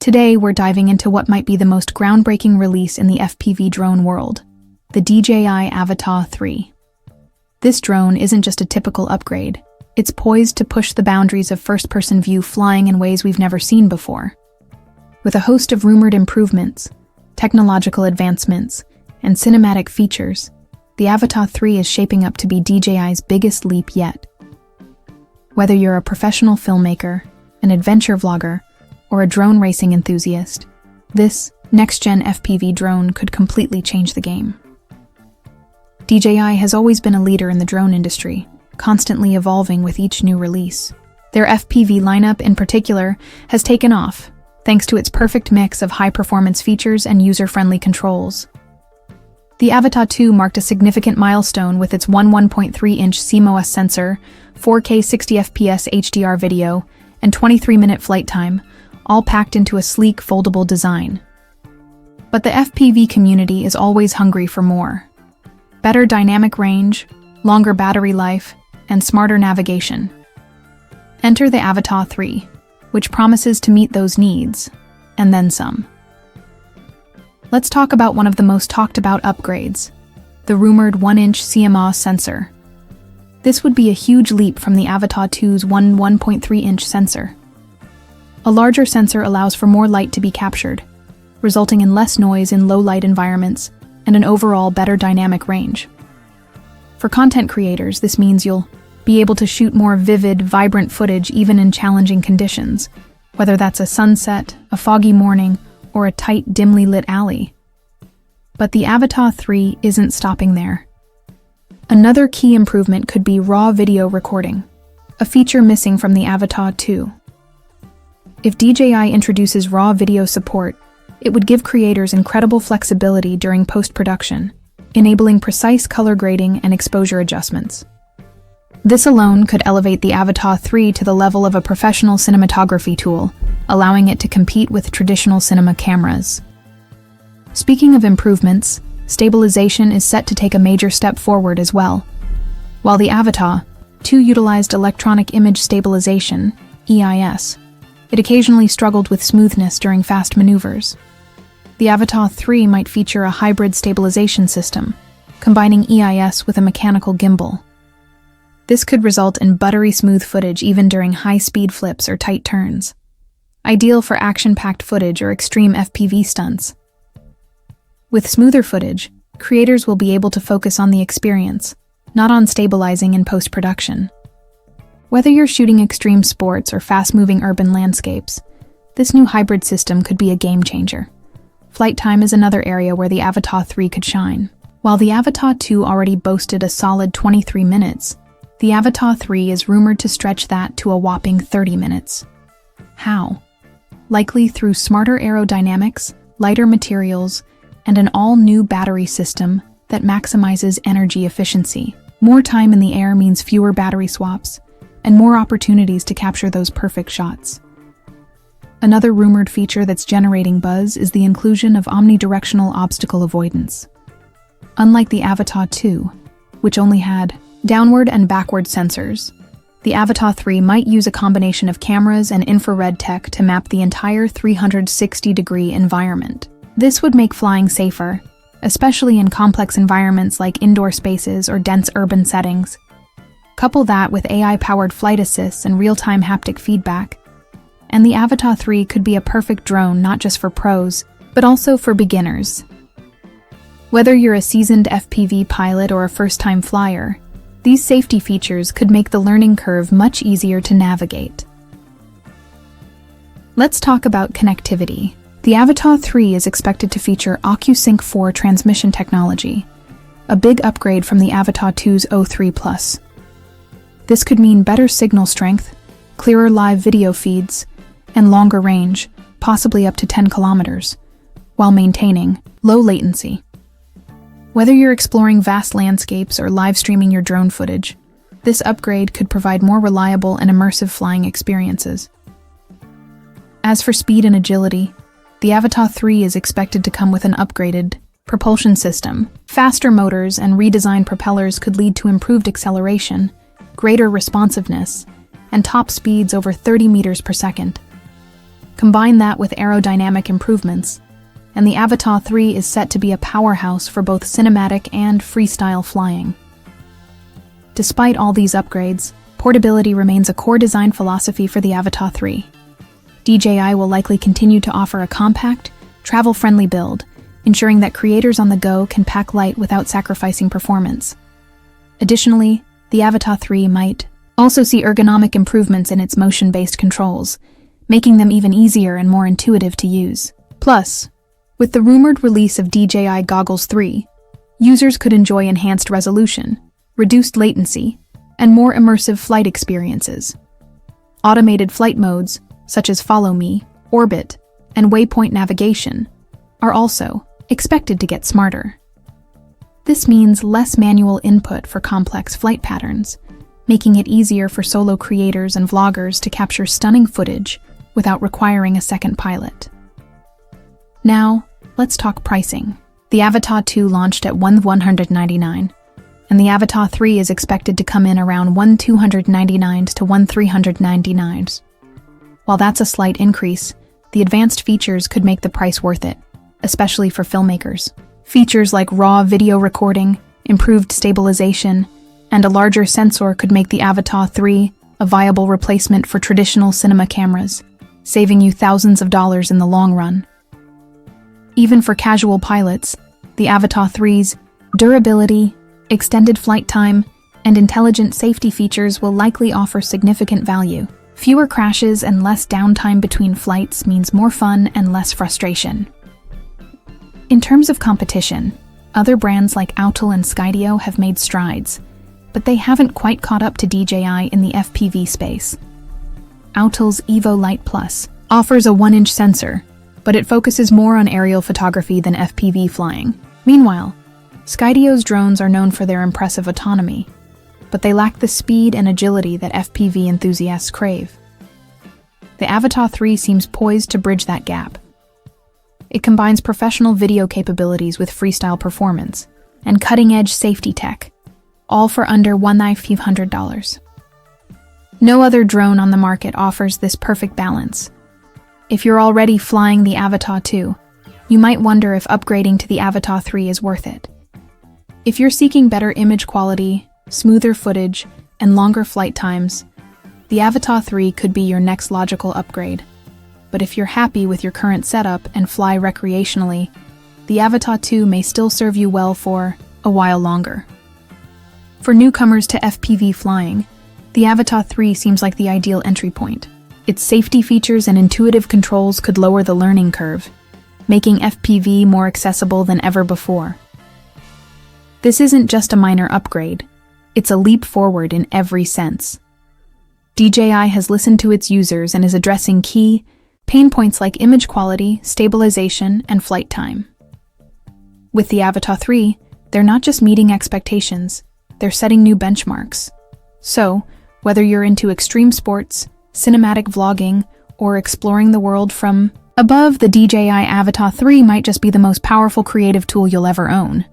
Today, we're diving into what might be the most groundbreaking release in the FPV drone world, the DJI Avata 3. This drone isn't just a typical upgrade. It's poised to push the boundaries of first-person view, flying in ways we've never seen before. With a host of rumored improvements, technological advancements, and cinematic features, the Avata 3 is shaping up to be DJI's biggest leap yet. Whether you're a professional filmmaker, an adventure vlogger, or a drone racing enthusiast, this next-gen FPV drone could completely change the game. DJI has always been a leader in the drone industry, constantly evolving with each new release. Their FPV lineup, in particular, has taken off, thanks to its perfect mix of high-performance features and user-friendly controls. The Avata 2 marked a significant milestone with its 1.3-inch CMOS sensor, 4K 60 FPS HDR video, and 23-minute flight time, all packed into a sleek, foldable design. But the FPV community is always hungry for more. Better dynamic range, longer battery life, and smarter navigation. Enter the Avata 3, which promises to meet those needs, and then some. Let's talk about one of the most talked about upgrades, the rumored 1-inch CMOS sensor. This would be a huge leap from the Avata 2's 1.3-inch sensor. A larger sensor allows for more light to be captured, resulting in less noise in low-light environments and an overall better dynamic range. For content creators, this means you'll be able to shoot more vivid, vibrant footage even in challenging conditions, whether that's a sunset, a foggy morning, or a tight, dimly lit alley. But the Avata 3 isn't stopping there. Another key improvement could be raw video recording, a feature missing from the Avata 2. If DJI introduces raw video support, it would give creators incredible flexibility during post-production, enabling precise color grading and exposure adjustments. This alone could elevate the Avata 3 to the level of a professional cinematography tool, allowing it to compete with traditional cinema cameras. Speaking of improvements, stabilization is set to take a major step forward as well. While the Avata 2 utilized electronic image stabilization, EIS, it occasionally struggled with smoothness during fast maneuvers. The Avata 3 might feature a hybrid stabilization system, combining EIS with a mechanical gimbal. This could result in buttery smooth footage even during high-speed flips or tight turns, ideal for action-packed footage or extreme FPV stunts. With smoother footage, creators will be able to focus on the experience, not on stabilizing in post-production. Whether you're shooting extreme sports or fast-moving urban landscapes, this new hybrid system could be a game-changer. Flight time is another area where the Avata 3 could shine. While the Avata 2 already boasted a solid 23 minutes, the Avata 3 is rumored to stretch that to a whopping 30 minutes. How? Likely through smarter aerodynamics, lighter materials, and an all-new battery system that maximizes energy efficiency. More time in the air means fewer battery swaps, and more opportunities to capture those perfect shots. Another rumored feature that's generating buzz is the inclusion of omnidirectional obstacle avoidance. Unlike the Avata 2, which only had downward and backward sensors, the Avata 3 might use a combination of cameras and infrared tech to map the entire 360-degree environment. This would make flying safer, especially in complex environments like indoor spaces or dense urban settings. Couple that with AI-powered flight assists and real-time haptic feedback, and the Avata 3 could be a perfect drone not just for pros, but also for beginners. Whether you're a seasoned FPV pilot or a first-time flyer, these safety features could make the learning curve much easier to navigate. Let's talk about connectivity. The Avata 3 is expected to feature OcuSync 4 transmission technology, a big upgrade from the Avata 2's O3+. This could mean better signal strength, clearer live video feeds, and longer range, possibly up to 10 kilometers, while maintaining low latency. Whether you're exploring vast landscapes or live streaming your drone footage, this upgrade could provide more reliable and immersive flying experiences. As for speed and agility, the Avata 3 is expected to come with an upgraded propulsion system. Faster motors and redesigned propellers could lead to improved acceleration, greater responsiveness, and top speeds over 30 meters per second. Combine that with aerodynamic improvements, and the Avata 3 is set to be a powerhouse for both cinematic and freestyle flying. Despite all these upgrades, portability remains a core design philosophy for the Avata 3. DJI will likely continue to offer a compact, travel-friendly build, ensuring that creators on the go can pack light without sacrificing performance. Additionally, the Avata 3 might also see ergonomic improvements in its motion-based controls, making them even easier and more intuitive to use. Plus, with the rumored release of DJI Goggles 3, users could enjoy enhanced resolution, reduced latency, and more immersive flight experiences. Automated flight modes, such as Follow Me, Orbit, and Waypoint navigation, are also expected to get smarter. This means less manual input for complex flight patterns, making it easier for solo creators and vloggers to capture stunning footage without requiring a second pilot. Now, let's talk pricing. The Avata 2 launched at $199, and the Avata 3 is expected to come in around $1,299 to $1,399. While that's a slight increase, the advanced features could make the price worth it, especially for filmmakers. Features like raw video recording, improved stabilization, and a larger sensor could make the Avata 3 a viable replacement for traditional cinema cameras, saving you thousands of dollars in the long run. Even for casual pilots, the Avata 3's durability, extended flight time, and intelligent safety features will likely offer significant value. Fewer crashes and less downtime between flights means more fun and less frustration. In terms of competition, other brands like Autel and Skydio have made strides, but they haven't quite caught up to DJI in the FPV space. Autel's Evo Light Plus offers a 1-inch sensor, but it focuses more on aerial photography than FPV flying. Meanwhile, Skydio's drones are known for their impressive autonomy, but they lack the speed and agility that FPV enthusiasts crave. The Avata 3 seems poised to bridge that gap. It combines professional video capabilities with freestyle performance and cutting-edge safety tech, all for under $1,500. No other drone on the market offers this perfect balance. If you're already flying the Avata 2, you might wonder if upgrading to the Avata 3 is worth it. If you're seeking better image quality, smoother footage, and longer flight times, the Avata 3 could be your next logical upgrade. But if you're happy with your current setup and fly recreationally, the Avata 2 may still serve you well for a while longer. For newcomers to FPV flying, the Avata 3 seems like the ideal entry point. Its safety features and intuitive controls could lower the learning curve, making FPV more accessible than ever before. This isn't just a minor upgrade, it's a leap forward in every sense. DJI has listened to its users and is addressing key pain points like image quality, stabilization, and flight time. With the Avata 3, they're not just meeting expectations, they're setting new benchmarks. So, whether you're into extreme sports, cinematic vlogging, or exploring the world from above, the DJI Avata 3 might just be the most powerful creative tool you'll ever own.